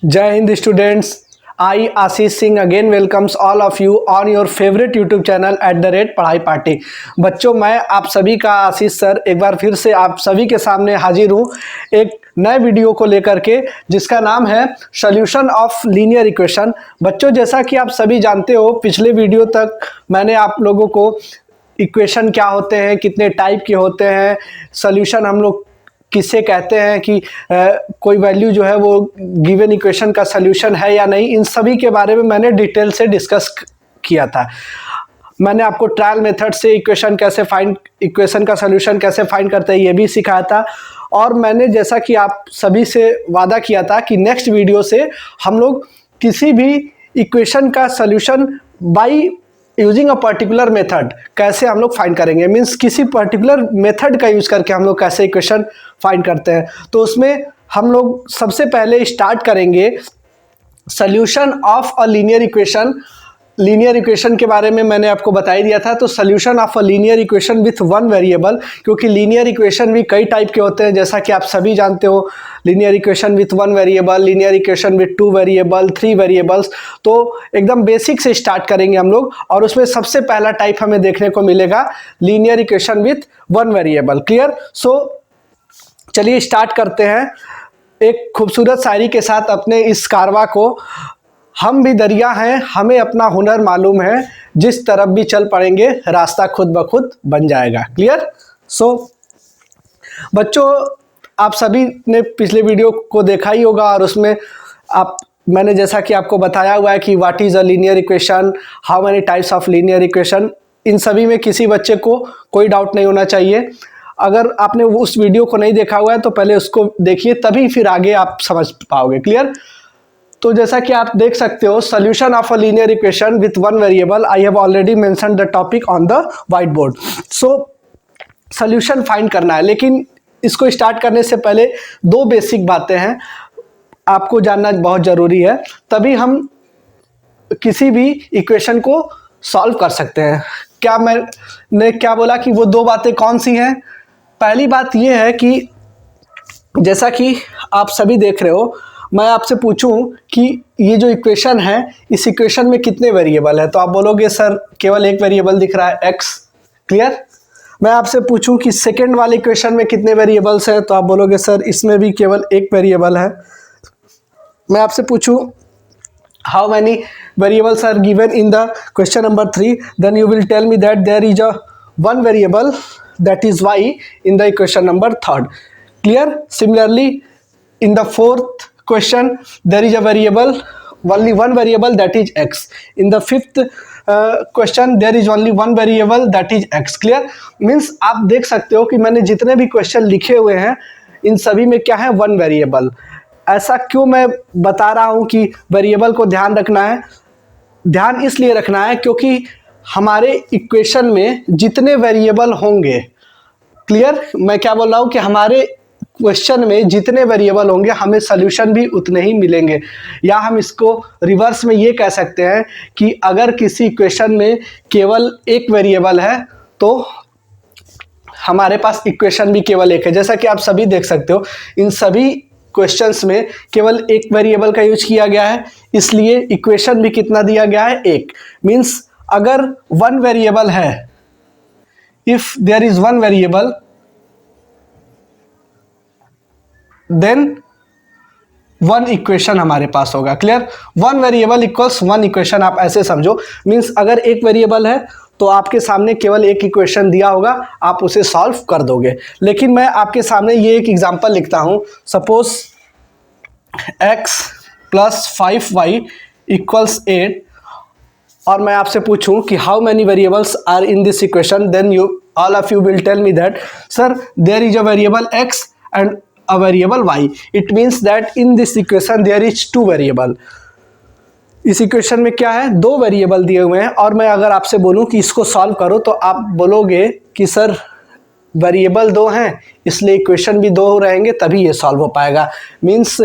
जय Hind students. I Ashish Singh again welcomes all of you on your favourite YouTube channel @पढ़ाई party. बच्चों, मैं आप सभी का आशीष सर एक बार फिर से आप सभी के सामने हाजिर हूँ एक नए वीडियो को लेकर के, जिसका नाम है सॉल्यूशन ऑफ लीनियर इक्वेशन। बच्चों, जैसा कि आप सभी जानते हो, पिछले वीडियो तक मैंने आप लोगों को इक्वेशन क्या होते हैं, कितने टाइप के होते हैं, सॉल्यूशन हम लोग किससे कहते हैं कि कोई वैल्यू जो है वो गिवन इक्वेशन का सॉल्यूशन है या नहीं, इन सभी के बारे में मैंने डिटेल से डिस्कस किया था। मैंने आपको ट्रायल मेथड से इक्वेशन का सॉल्यूशन कैसे फाइंड करते हैं ये भी सिखाया था। और मैंने जैसा कि आप सभी से वादा किया था कि नेक्स्ट वीडियो से हम लोग किसी भी इक्वेशन का solution by using a particular method कैसे हम लोग फाइंड करेंगे, मीन्स किसी पर्टिकुलर मेथड का यूज करके हम लोग कैसे इक्वेशन फाइंड करते हैं। तो उसमें हम लोग सबसे पहले स्टार्ट करेंगे solution of a linear equation. Linear equation के बारे में मैंने आपको बता ही दिया था। तो solution of a linear equation with one variable, क्योंकि लीनियर इक्वेशन भी कई टाइप के होते हैं, जैसा कि आप सभी जानते हो। Linear equation with one variable, linear equation with two variable, three variables. तो एकदम बेसिक से स्टार्ट करेंगे हम लोग, और उसमें सबसे पहला टाइप हमें देखने को मिलेगा linear equation with one variable. Clear? So चलिए स्टार्ट करते हैं एक खूबसूरत शायरी के साथ अपने इस कारवा को। हम भी दरिया हैं, हमें अपना हुनर मालूम है, जिस तरफ भी चल पड़ेंगे रास्ता खुद ब खुद बन जाएगा। क्लियर? सो बच्चों, आप सभी ने पिछले वीडियो को देखा ही होगा, और उसमें मैंने जैसा कि आपको बताया हुआ है कि what is a linear equation, how many types of linear equation. इन सभी में किसी बच्चे को कोई डाउट नहीं होना चाहिए। अगर आपने उस वीडियो को नहीं देखा हुआ है तो पहले उसको देखिए, तभी फिर आगे आप समझ पाओगे। क्लियर? तो जैसा कि आप देख सकते हो, solution of a linear equation with one variable, I have already mentioned the topic on the white board. So solution find करना है, लेकिन इसको स्टार्ट करने से पहले दो बेसिक बातें हैं आपको जानना बहुत जरूरी है, तभी हम किसी भी इक्वेशन को सॉल्व कर सकते हैं। क्या मैंने क्या बोला कि वो दो बातें कौन सी हैं? पहली बात ये है कि जैसा कि आप सभी देख रहे हो, मैं आपसे पूछूं कि ये जो इक्वेशन है, इस इक्वेशन में कितने वेरिएबल है, तो आप बोलोगे सर केवल एक वेरिएबल दिख रहा है, x। क्लियर? मैं आपसे पूछूं कि सेकेंड वाले इक्वेशन में कितने वेरिएबल्स हैं, तो आप बोलोगे सर इसमें भी केवल एक वेरिएबल है। मैं आपसे पूछूं how many variables are given in the question number 3, then you will tell me that there is a one variable, that is y in the equation number 3rd. Clear? Similarly, in the 4th question there is a variable, only one variable, that is x. In the 5th question there is only one variable, that is x. Clear? Means आप देख सकते हो कि मैंने जितने भी question लिखे हुए हैं इन सभी में क्या है, वन वेरिएबल। ऐसा क्यों मैं बता रहा हूँ कि वेरिएबल को ध्यान रखना है? ध्यान इसलिए रखना है क्योंकि हमारे इक्वेशन में जितने वेरिएबल होंगे, क्लियर मैं क्या बोल रहा हूँ, कि हमारे क्वेश्चन में जितने वेरिएबल होंगे हमें सॉल्यूशन भी उतने ही मिलेंगे। या हम इसको रिवर्स में ये कह सकते हैं कि अगर किसी इक्वेशन में केवल एक वेरिएबल है तो हमारे पास इक्वेशन भी केवल एक है। जैसा कि आप सभी देख सकते हो, इन सभी क्वेश्चंस में केवल एक वेरिएबल का यूज किया गया है, इसलिए इक्वेशन भी कितना दिया गया है, एक। मीन्स अगर वन वेरिएबल है, if there is one variable, then one equation हमारे पास होगा। Clear? One variable equals one equation, आप ऐसे समझो। मीन्स अगर एक वेरिएबल है तो आपके सामने केवल एक इक्वेशन दिया होगा, आप उसे सॉल्व कर दोगे। लेकिन मैं आपके सामने ये एक एग्जांपल लिखता हूं। Suppose x plus 5y equals 8, और मैं आपसे पूछूं कि how many variables are in this equation, then you all of you will tell me that sir there is a variable x and a variable y। It means that in this equation there is two variable. इस equation में क्या है, दो variable दिए हुए हैं, और मैं अगर आपसे बोलूं कि इसको सॉल्व करो तो आप बोलोगे कि सर वेरिएबल दो हैं, इसलिए इक्वेशन भी दो रहेंगे तभी ये सॉल्व हो पाएगा। मीन्स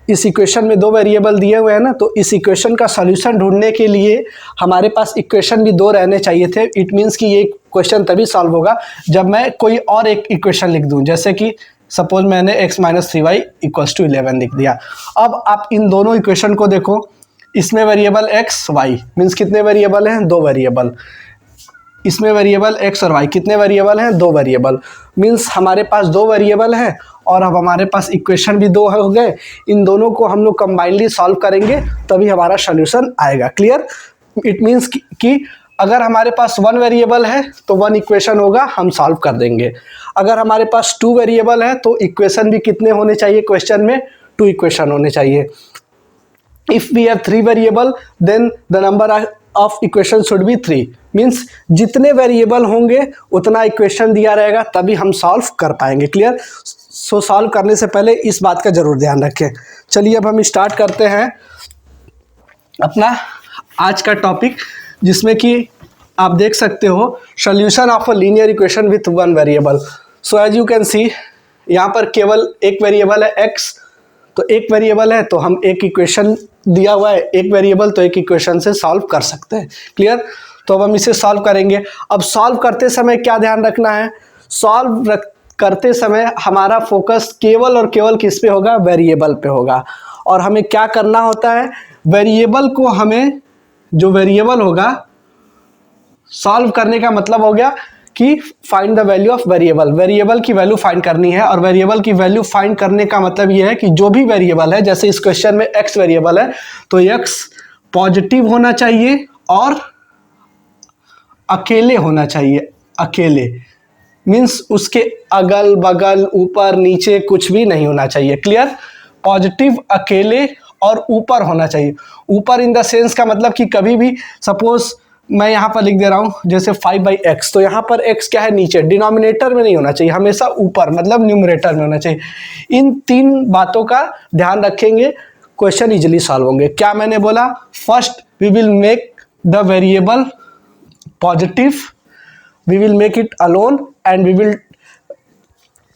इस इक्वेशन में दो वेरिएबल दिए हुए हैं ना, तो इस इक्वेशन का सॉल्यूशन ढूंढने के लिए हमारे पास इक्वेशन भी दो रहने चाहिए थे। इट मीन्स कि ये क्वेश्चन तभी सॉल्व होगा जब मैं कोई और एक इक्वेशन लिख दूं, जैसे कि सपोज मैंने x minus 3y equals to 11 लिख दिया। अब आप इन दोनों इक्वेशन को देखो, इसमें वेरिएबल x y मीन्स कितने वेरिएबल हैं, 2 वेरिएबल। इसमें वेरिएबल x और y कितने वेरिएबल हैं, 2 वेरिएबल। मीन्स हमारे पास 2 वेरिएबल हैं और अब हमारे पास इक्वेशन भी 2 हो गए। इन दोनों को हम लोग कंबाइनली सॉल्व करेंगे तभी हमारा सोल्यूशन आएगा। क्लियर? इट मीन्स कि अगर हमारे पास 1 वेरिएबल है तो 1 इक्वेशन होगा, हम सॉल्व कर देंगे। अगर हमारे पास 2 वेरिएबल है तो इक्वेशन भी कितने होने चाहिए, क्वेश्चन में 2 इक्वेशन होने चाहिए। If we have 3 variable then the number of equation should be 3। मीन्स जितने वेरिएबल होंगे उतना इक्वेशन दिया रहेगा तभी हम सॉल्व कर पाएंगे। क्लियर? सो सॉल्व करने से पहले इस बात का जरूर ध्यान रखें। चलिए अब हम स्टार्ट करते हैं अपना आज का टॉपिक, जिसमें कि आप देख सकते हो solution of a linear equation with 1 variable. So as you can see यहाँ पर केवल एक वेरिएबल है x, तो एक वेरिएबल है तो हम एक इक्वेशन दिया हुआ है, एक वेरिएबल तो एक इक्वेशन से सॉल्व कर सकते हैं। क्लियर? तो अब हम इसे सॉल्व करेंगे। अब सॉल्व करते समय क्या ध्यान रखना है, सॉल्व करते समय हमारा फोकस केवल और केवल किस पे होगा, वेरिएबल पे होगा। और हमें क्या करना होता है, वेरिएबल को हमें, जो वेरिएबल होगा सॉल्व करने का मतलब हो गया कि find the value of variable, variable की वैल्यू फाइंड करनी है। और वेरिएबल की वैल्यू फाइंड करने का मतलब ये है कि जो भी वेरिएबल है, जैसे इस क्वेश्चन में x वेरिएबल है तो x पॉजिटिव होना चाहिए और अकेले होना चाहिए। अकेले मीन्स उसके अगल बगल ऊपर नीचे कुछ भी नहीं होना चाहिए। क्लियर? पॉजिटिव, अकेले और ऊपर होना चाहिए। ऊपर इन द सेंस का मतलब कि कभी भी सपोज मैं यहाँ पर लिख दे रहा हूँ जैसे 5/x, तो यहाँ पर x क्या है, नीचे, डिनोमिनेटर में नहीं होना चाहिए, हमेशा ऊपर मतलब न्यूमरेटर में होना चाहिए। इन 3 बातों का ध्यान रखेंगे, क्वेश्चन इजीली सॉल्व होंगे। क्या मैंने बोला, first we will make the variable positive, we will make it alone and we will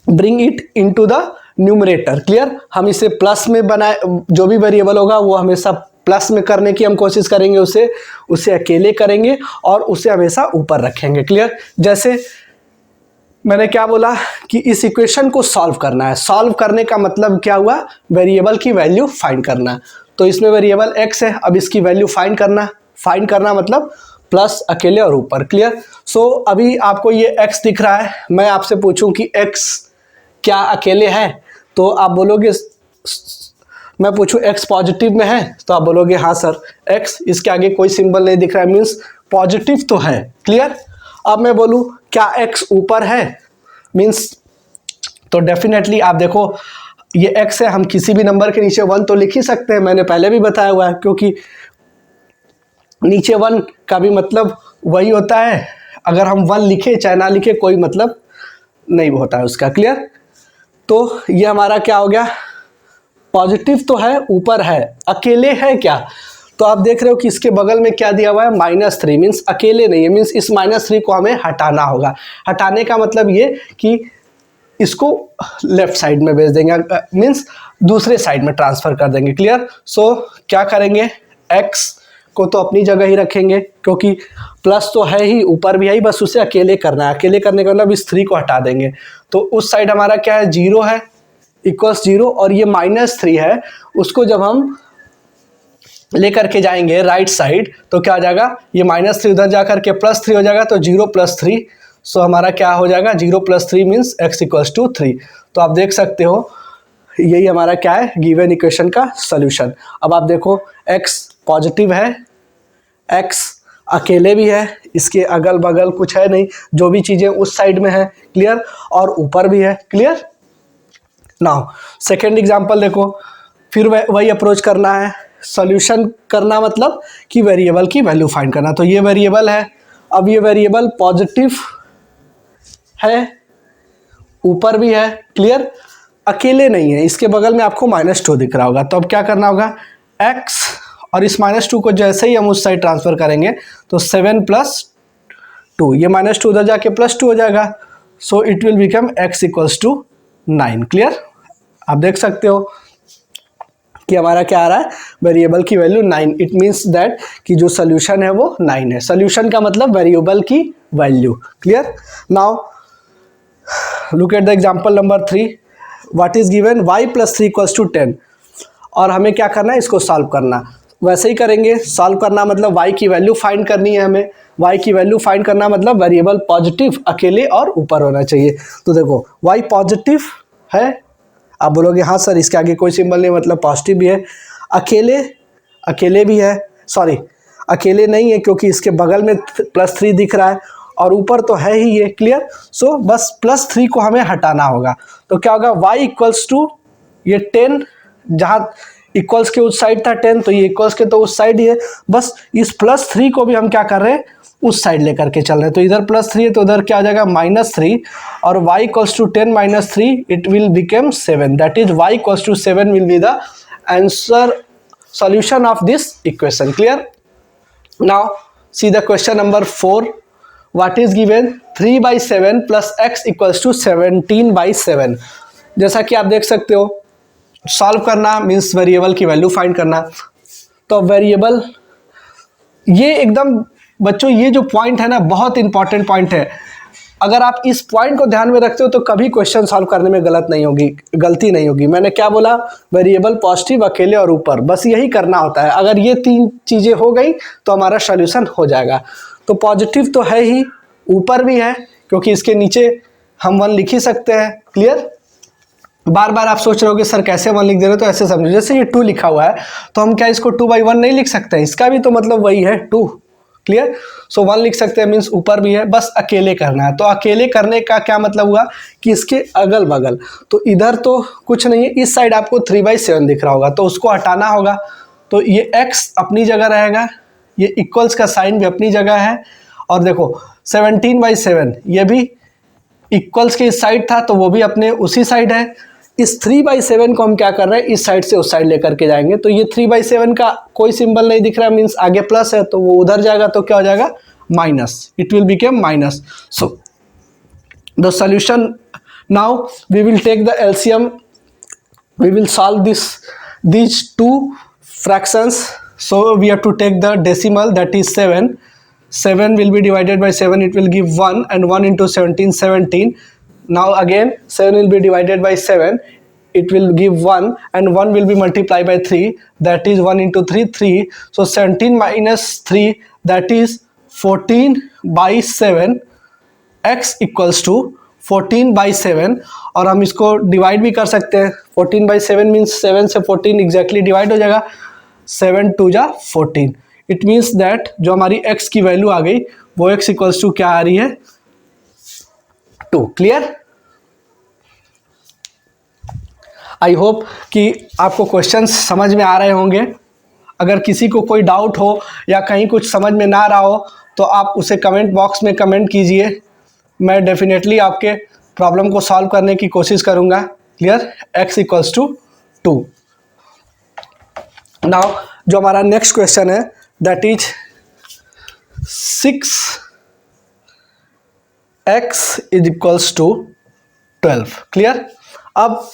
bring it into the numerator. Clear? हम इसे प्लस में बनाए, जो भी वेरिएबल होगा वो हमेशा प्लस में करने की हम कोशिश करेंगे, उसे अकेले करेंगे और उसे हमेशा ऊपर रखेंगे। क्लियर? जैसे मैंने क्या बोला कि इस इक्वेशन को सॉल्व करना है। सॉल्व करने का मतलब क्या हुआ, वेरिएबल की वैल्यू फाइंड करना। तो इसमें वेरिएबल x है, अब इसकी वैल्यू फाइंड करना मतलब प्लस, अकेले और ऊपर। क्लियर? सो अभी आपको ये x दिख रहा है, मैं आपसे पूछूं कि x क्या अकेले है, तो आप बोलोगे, मैं पूछूं x पॉजिटिव में है, तो आप बोलोगे हाँ सर, x इसके आगे कोई सिंबल नहीं दिख रहा है, मीन्स पॉजिटिव तो है। क्लियर? अब मैं बोलूं क्या x ऊपर है, मीन्स तो डेफिनेटली आप देखो ये x है, हम किसी भी नंबर के नीचे 1 तो लिख ही सकते हैं, मैंने पहले भी बताया हुआ है, क्योंकि नीचे 1 का भी मतलब वही होता है, अगर हम 1 लिखे चाहे ना लिखे कोई मतलब नहीं होता है उसका। क्लियर? तो ये हमारा क्या हो गया, पॉजिटिव तो है, ऊपर है, अकेले है क्या, तो आप देख रहे हो कि इसके बगल में क्या दिया हुआ है, -3, मीन्स अकेले नहीं है, मीन्स इस -3 को हमें हटाना होगा। हटाने का मतलब ये कि इसको लेफ्ट साइड में भेज देंगे, मीन्स दूसरे साइड में ट्रांसफर कर देंगे। क्लियर? सो क्या करेंगे, x को तो अपनी जगह ही रखेंगे क्योंकि प्लस तो है ही, ऊपर भी है ही, बस उसे अकेले करना है। अकेले करने का मतलब इस 3 को हटा देंगे, तो उस साइड हमारा क्या है, 0 है, इक्वल्स 0, और ये -3 है, उसको जब हम लेकर के जाएंगे राइट साइड तो क्या हो जाएगा, ये -3 उधर जाकर के +3 हो जाएगा, तो 0 + 3, सो हमारा क्या हो जाएगा, 0 + 3 मीन्स x = 3। तो आप देख सकते हो यही हमारा क्या है, गिवन इक्वेशन का सोल्यूशन। अब आप देखो x पॉजिटिव है, x अकेले भी है, इसके अगल बगल कुछ है नहीं, जो भी चीज़ें उस साइड में है। क्लियर? और ऊपर भी है। क्लियर? नाउ सेकेंड एग्जाम्पल देखो, फिर वही अप्रोच करना है, सॉल्यूशन करना मतलब कि वेरिएबल की वैल्यू फाइंड करना। तो ये वेरिएबल है, अब ये वेरिएबल पॉजिटिव है, ऊपर भी है। क्लियर? अकेले नहीं है, इसके बगल में आपको -2 दिख रहा होगा, तो अब क्या करना होगा, x और इस -2 को जैसे ही हम उस साइड ट्रांसफर करेंगे तो 7 + 2, ये -2 उधर जाके +2 हो जाएगा, सो it will become x = 9। Clear? आप देख सकते हो कि हमारा क्या आ रहा है, वेरिएबल की वैल्यू 9। इट मीन्स दैट कि जो सोल्यूशन है वो 9 है। सोल्यूशन का मतलब वेरिएबल की value. Clear? Now look at the example number 3। What is given y plus 3 equals to 10, और हमें क्या करना है, इसको सॉल्व करना। वैसे ही करेंगे, सॉल्व करना मतलब y की वैल्यू फाइंड करनी है हमें। y की वैल्यू फाइंड करना मतलब वेरिएबल पॉजिटिव अकेले और ऊपर होना चाहिए। तो देखो y पॉजिटिव है, आप बोलोगे हाँ सर इसके आगे कोई सिंबल नहीं मतलब पॉजिटिव भी है, अकेले भी है, सॉरी अकेले नहीं है क्योंकि इसके बगल में +3 दिख रहा है और ऊपर तो है ही ये, क्लियर। सो बस +3 को हमें हटाना होगा। तो क्या होगा, y इक्वल्स टू ये 10, जहाँ इक्वल्स के उस साइड था 10 तो ये इक्वल्स के तो उस साइड ही है, बस इस +3 को भी हम क्या कर रहे हैं, उस साइड लेकर के चल रहे हैं। तो इधर +3 है तो उधर क्या आ जाएगा -3, और y equals to 10 - 3 it will become 7, that is y equals to 7 will be the answer solution of this equation, clear। now see the question number 4, what is given 3/7 plus x equals to 17/7। जैसा कि आप देख सकते हो, solve करना means variable की value find करना। तो वेरिएबल, ये एकदम बच्चों ये जो पॉइंट है ना बहुत इंपॉर्टेंट पॉइंट है। अगर आप इस पॉइंट को ध्यान में रखते हो तो कभी क्वेश्चन सॉल्व करने में गलती नहीं होगी। मैंने क्या बोला, वेरिएबल पॉजिटिव अकेले और ऊपर, बस यही करना होता है। अगर ये 3 चीज़ें हो गई तो हमारा सॉल्यूशन हो जाएगा। तो पॉजिटिव तो है ही, ऊपर भी है क्योंकि इसके नीचे हम 1 लिख ही सकते हैं, क्लियर। बार बार आप सोच रहे हो कि सर कैसे 1 लिख दे रहे हो, तो ऐसे समझो जैसे ये 2 लिखा हुआ है तो हम क्या इसको 2/1 नहीं लिख सकते, इसका भी तो मतलब वही है 2, क्लियर। सो 1 लिख सकते हैं, मीन्स ऊपर भी है, बस अकेले करना है। तो अकेले करने का क्या मतलब हुआ कि इसके अगल बगल, तो इधर तो कुछ नहीं है, इस साइड आपको 3/7 दिख रहा होगा तो उसको हटाना होगा। तो ये x अपनी जगह रहेगा, ये इक्वल्स का साइन भी अपनी जगह है, और देखो 17/7 ये भी इक्वल्स के इस साइड था तो वो भी अपने उसी साइड है। इस 3/7 को हम क्या कर रहे हैं, इस साइड से उस साइड लेकर के जाएंगे। तो ये 3/7 का कोई सिंबल नहीं दिख रहा, मीन्स आगे प्लस है तो वो उधर जाएगा तो क्या हो जाएगा, minus, it will become minus. So the solution, now we will take the LCM, we will solve these 2 fractions। so we have to take the decimal, that is 7 will be divided by 7, it will give 1, and 1 into 17 17। now again 7 will be divided by 7, it will give 1, and 1 will be multiplied by 3, that is 1 into 3 3। so 17 minus 3, that is 14/7, x equals to 14/7। और हम इसको divide भी कर सकते हैं, 14/7 means 7 से 14 exactly divide हो जाएगा, 7 2 जा 14। इट मीन्स दैट जो हमारी x की वैल्यू आ गई वो x इक्वल्स टू क्या आ रही है, 2, क्लियर। आई होप कि आपको क्वेश्चंस समझ में आ रहे होंगे। अगर किसी को कोई डाउट हो या कहीं कुछ समझ में ना रहा हो तो आप उसे कमेंट बॉक्स में कमेंट कीजिए, मैं डेफिनेटली आपके प्रॉब्लम को सॉल्व करने की कोशिश करूंगा, clear. x equals to 2। Now जो हमारा नेक्स्ट क्वेश्चन है that is 6x is equals to 12, clear. अब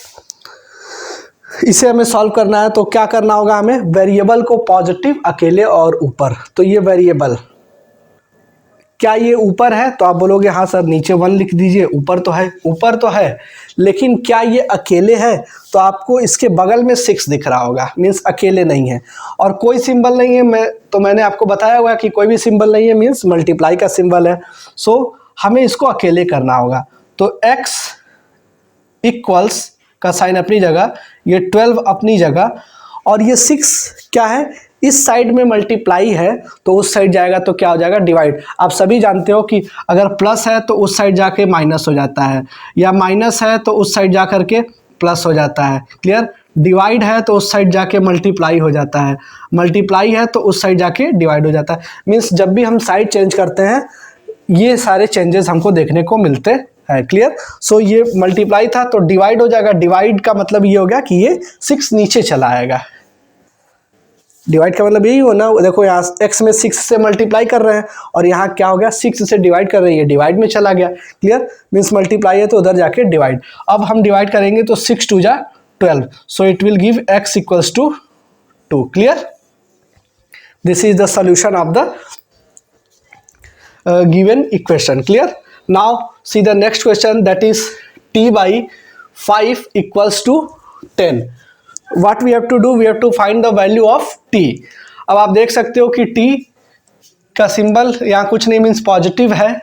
इसे हमें सॉल्व करना है तो क्या करना होगा, हमें वेरिएबल को पॉजिटिव अकेले और ऊपर। तो ये वेरिएबल क्या ये ऊपर है, तो आप बोलोगे हाँ सर नीचे 1 लिख दीजिए, ऊपर तो है, लेकिन क्या ये अकेले है, तो आपको इसके बगल में 6 दिख रहा होगा, मीन्स अकेले नहीं है, और कोई सिंबल नहीं है। मैंने आपको बताया हुआ कि कोई भी सिंबल नहीं है, मीन्स मल्टीप्लाई का सिंबल है। सो हमें इसको अकेले करना होगा। तो x इक्वल्स का साइन अपनी जगह, ये 12 अपनी जगह, और ये 6 क्या है, इस साइड में मल्टीप्लाई है तो उस साइड जाएगा तो क्या हो जाएगा, डिवाइड। आप सभी जानते हो कि अगर प्लस है तो उस साइड जाके माइनस हो जाता है, या माइनस है तो उस साइड जा करके प्लस हो जाता है, क्लियर। डिवाइड है तो उस साइड जाके मल्टीप्लाई हो जाता है, मल्टीप्लाई है तो उस साइड जाके डिवाइड हो जाता है। मीन्स जब भी हम साइड चेंज करते हैं ये सारे चेंजेस हमको देखने को मिलते हैं, क्लियर। सो ये मल्टीप्लाई था तो डिवाइड हो जाएगा, डिवाइड का मतलब ये हो गया कि ये 6 नीचे चला आएगा। डिवाइड का मतलब यही हो ना, देखो यहाँ x में 6 से मल्टीप्लाई कर रहे हैं और यहाँ क्या हो गया, 6 से डिवाइड कर रहे हैं, ये डिवाइड में चला गया, क्लियर। मीन्स मल्टीप्लाई है तो उधर जाके डिवाइड। अब हम डिवाइड करेंगे तो 6 2 जा 12, so it will give x equals to 2, clear. This is the solution of the given equation, clear। now see the next question, that is t/4 5 equals to 10, what we have to do, we have to find the value of t। अब आप देख सकते हो कि t का symbol यहाँ कुछ नहीं, मीन्स पॉजिटिव है,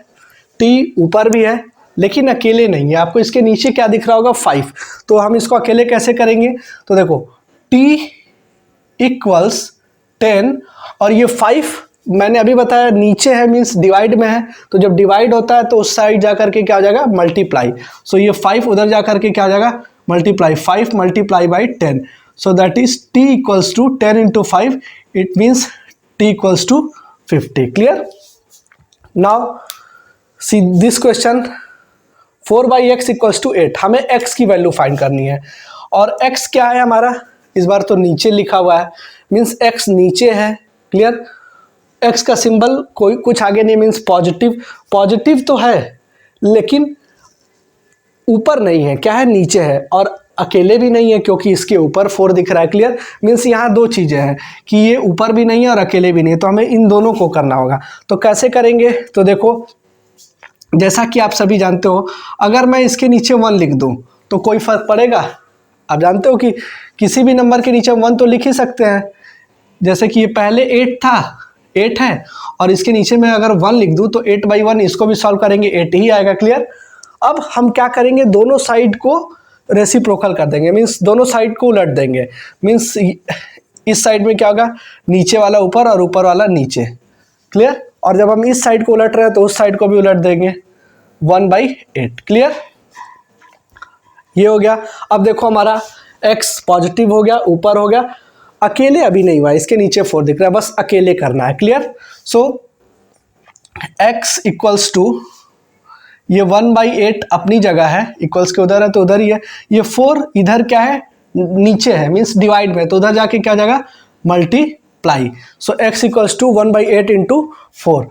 t ऊपर भी है लेकिन अकेले नहीं है। आपको इसके नीचे क्या दिख रहा होगा, 5। तो हम इसको अकेले कैसे करेंगे, तो देखो t इक्वल्स 10 और ये 5 मैंने अभी बताया नीचे है, मीन्स डिवाइड में है, तो जब डिवाइड होता है तो उस साइड जाकर के क्या हो जाएगा, मल्टीप्लाई। सो ये 5 उधर जाकर के क्या हो जाएगा, multiply, 5 multiply by 10, so that is t equals to 10 into 5, it means t equals to 50। Clear. Now see this question, 4/x equals to 8, हमें x की वैल्यू फाइंड करनी है और x क्या है हमारा, इस बार तो नीचे लिखा हुआ है, मीन्स x नीचे है। क्लियर। x का सिंबल कोई कुछ आगे नहीं, मीन्स पॉजिटिव, पॉजिटिव तो है लेकिन ऊपर नहीं है, क्या है, नीचे है, और अकेले भी नहीं है क्योंकि इसके ऊपर 4 दिख रहा है। क्लियर। मीन्स यहाँ दो चीज़ें हैं कि ये ऊपर भी नहीं है और अकेले भी नहीं है, तो हमें इन दोनों को करना होगा। तो कैसे करेंगे, तो देखो जैसा कि आप सभी जानते हो, अगर मैं इसके नीचे 1 लिख दूं तो कोई फर्क पड़ेगा। आप जानते हो कि किसी भी नंबर के नीचे 1 तो लिख ही सकते हैं, जैसे कि ये पहले 8 था, 8 है, और इसके नीचे में अगर 1 लिख दूं तो 8/1, इसको भी सॉल्व करेंगे 8 ही आएगा। क्लियर। अब हम क्या करेंगे, दोनों साइड को रेसिप्रोकल कर देंगे, मीन्स दोनों साइड को उलट देंगे। मीन्स इस साइड में क्या होगा, नीचे वाला ऊपर और ऊपर वाला नीचे। क्लियर। और जब हम इस साइड को उलट रहे हैं तो उस साइड को भी उलट देंगे, 1/8। क्लियर। ये हो गया। अब देखो हमारा x पॉजिटिव हो गया, ऊपर हो गया, अकेले अभी नहीं हुआ, इसके नीचे 4 दिख रहा है, बस अकेले करना है। Clear. So x equals to, ये 1/8 अपनी जगह है, इक्वल्स के उधर है तो उधर ही है, ये 4 इधर क्या है, नीचे है, मीन्स डिवाइड में, तो उधर जाके क्या हो जाएगा, multiply. So x equals to 1/8 into 4।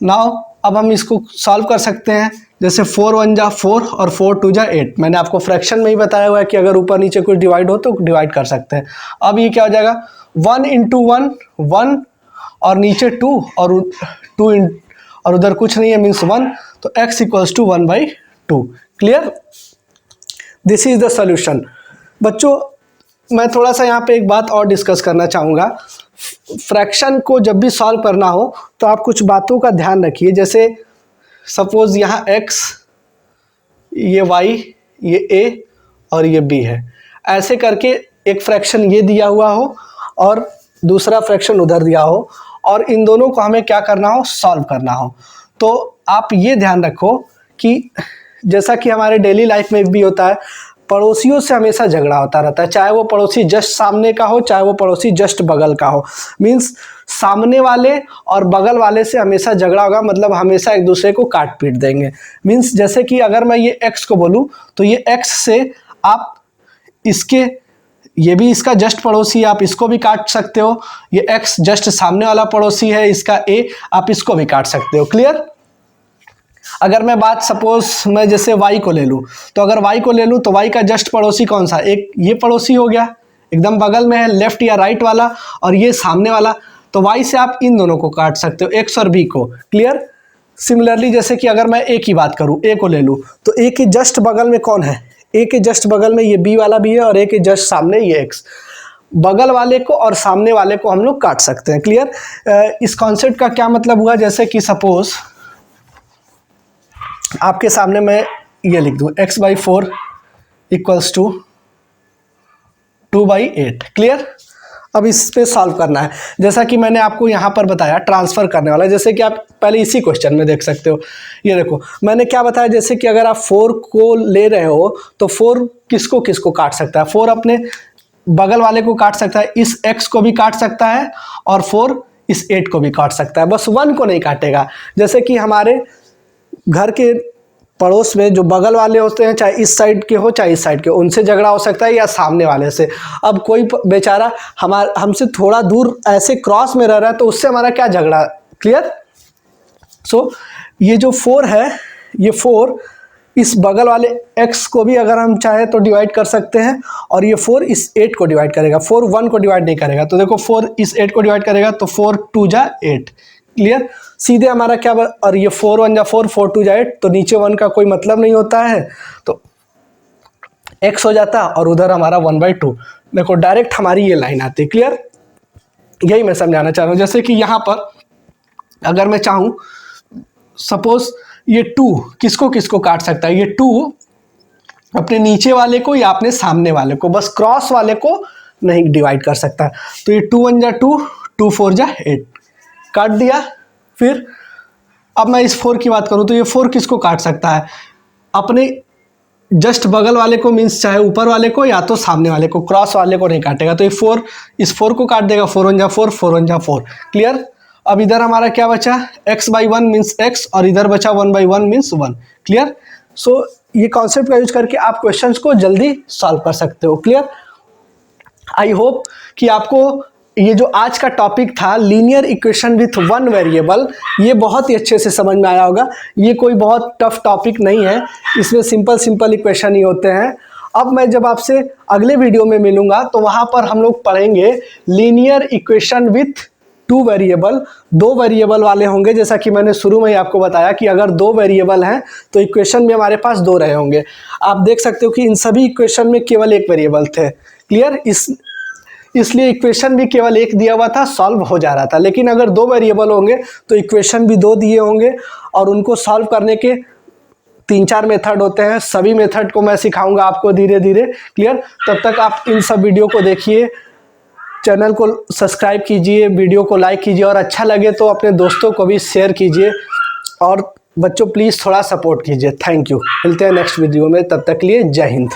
Now अब हम इसको सॉल्व कर सकते हैं, जैसे 4 1 जा 4 और 4 2 जा 8। मैंने आपको फ्रैक्शन में ही बताया हुआ है कि अगर ऊपर नीचे कुछ डिवाइड हो तो डिवाइड कर सकते हैं। अब ये क्या हो जाएगा, 1 इंटू 1 1 और नीचे 2 और 2 और उधर कुछ नहीं है, मीन्स 1, तो x equals to 1/2। Clear. This is the solution. बच्चों मैं थोड़ा सा यहाँ पे एक बात और डिस्कस करना चाहूँगा। फ्रैक्शन को जब भी सॉल्व करना हो तो आप कुछ बातों का ध्यान रखिए, जैसे सपोज यहाँ x, ये y, ये a और ये b है, ऐसे करके एक फ्रैक्शन ये दिया हुआ हो और दूसरा फ्रैक्शन उधर दिया हो और इन दोनों को हमें क्या करना हो, सॉल्व करना हो। तो आप ये ध्यान रखो कि जैसा कि हमारे डेली लाइफ में भी होता है, पड़ोसियों से हमेशा झगड़ा होता रहता है, चाहे वो पड़ोसी जस्ट सामने का हो, चाहे वो पड़ोसी जस्ट बगल का हो। मीन्स सामने वाले और बगल वाले से हमेशा झगड़ा होगा, मतलब हमेशा एक दूसरे को काट पीट देंगे। मीन्स जैसे कि अगर मैं ये x को बोलूँ तो ये x से आप इसके, ये भी इसका जस्ट पड़ोसी है, आप इसको भी काट सकते हो। ये x जस्ट सामने वाला पड़ोसी है, इसका a, आप इसको भी काट सकते हो। क्लियर। अगर मैं बात सपोज मैं जैसे y को ले लूँ, तो अगर y को ले लूँ तो y का जस्ट पड़ोसी कौन सा, एक ये पड़ोसी हो गया, एकदम बगल में है, लेफ्ट या राइट वाला, और ये सामने वाला, तो y से आप इन दोनों को काट सकते हो, x और b को। क्लियर। सिमिलरली जैसे कि अगर मैं a की बात करूँ, a को ले लूँ, तो a के जस्ट बगल में कौन है, a के जस्ट बगल में ये b वाला भी है और a के जस्ट सामने ये x, बगल वाले को और सामने वाले को हम लोग काट सकते हैं। क्लियर। इस कॉन्सेप्ट का क्या मतलब हुआ, जैसे कि सपोज आपके सामने मैं ये लिख दूँ, x/4 इक्वल्स टू 2/8। क्लियर। अब इस पे सॉल्व करना है, जैसा कि मैंने आपको यहाँ पर बताया ट्रांसफ़र करने वाला है, जैसे कि आप पहले इसी क्वेश्चन में देख सकते हो। ये देखो मैंने क्या बताया, जैसे कि अगर आप 4 को ले रहे हो तो 4 किसको किसको काट सकता है, 4 अपने बगल वाले को काट सकता है, इस x को भी काट सकता है और 4 इस 8 को भी काट सकता है, बस 1 को नहीं काटेगा। जैसे कि हमारे घर के पड़ोस में जो बगल वाले होते हैं, चाहे इस साइड के हो चाहे इस साइड के, उनसे झगड़ा हो सकता है या सामने वाले से। अब कोई बेचारा हमसे थोड़ा दूर ऐसे क्रॉस में रह रहा है तो उससे हमारा क्या झगड़ा। क्लियर। सो ये जो 4 है, ये 4 इस बगल वाले x को भी अगर हम चाहे तो डिवाइड कर सकते हैं और ये 4 इस 8 को डिवाइड करेगा, 4 1 को डिवाइड नहीं करेगा। तो देखो 4 इस 8 को डिवाइड करेगा तो 4 2 जा 8। क्लियर। सीधे हमारा क्या, और ये 4 1 जा 4 4 2 जा 8, तो नीचे 1 का कोई मतलब नहीं होता है, तो x हो जाता और उधर हमारा 1/2। देखो डायरेक्ट हमारी ये लाइन आती है। क्लियर? यही मैं समझाना चाह रहा हूँ। जैसे कि यहाँ पर अगर मैं चाहूँ, सपोज ये 2 किसको किसको काट सकता है, ये 2 अपने नीचे वाले को या अपने सामने वाले को, बस क्रॉस वाले को नहीं डिवाइड कर सकता। तो ये 2 1 जा 2, 2 4 जा 8, काट दिया। फिर अब मैं इस 4 की बात करूं तो ये 4 किसको काट सकता है, अपने जस्ट बगल वाले को, मीन्स चाहे ऊपर वाले को या तो सामने वाले को, क्रॉस वाले को नहीं काटेगा। तो ये 4 इस 4 को काट देगा, 4 1 जा 4, 4 1 जा 4। क्लियर? अब इधर हमारा क्या बचा, x/1 मीन्स x, और इधर बचा 1/1 मीन्स 1। क्लियर? सो ये कॉन्सेप्ट का यूज करके आप क्वेश्चंस को जल्दी सॉल्व कर सकते हो। क्लियर? आई होप कि आपको ये जो आज का टॉपिक था linear equation with one variable, ये बहुत ही अच्छे से समझ में आया होगा। ये कोई बहुत टफ टॉपिक नहीं है, इसमें सिंपल इक्वेशन ही होते हैं। अब मैं जब आपसे अगले वीडियो में मिलूंगा तो वहाँ पर हम लोग पढ़ेंगे linear equation with 2 variable. 2 variable वाले होंगे, जैसा कि मैंने शुरू में ही आपको बताया कि अगर 2 वेरिएबल हैं तो इक्वेशन में हमारे पास 2 रहे होंगे। आप देख सकते हो कि इन सभी इक्वेशन में केवल 1 वेरिएबल थे। क्लियर? इसलिए इक्वेशन भी केवल 1 दिया हुआ था, सॉल्व हो जा रहा था। लेकिन अगर 2 वेरिएबल होंगे तो इक्वेशन भी 2 दिए होंगे, और उनको सॉल्व करने के 3-4 मेथड होते हैं। सभी मेथड को मैं सिखाऊंगा आपको धीरे धीरे। क्लियर? तब तक आप इन सब वीडियो को देखिए, चैनल को सब्सक्राइब कीजिए, वीडियो को लाइक कीजिए, और अच्छा लगे तो अपने दोस्तों को भी शेयर कीजिए। और बच्चों प्लीज़ थोड़ा सपोर्ट कीजिए। Thank you. मिलते हैं नेक्स्ट वीडियो में, तब तक के लिए जय हिंद।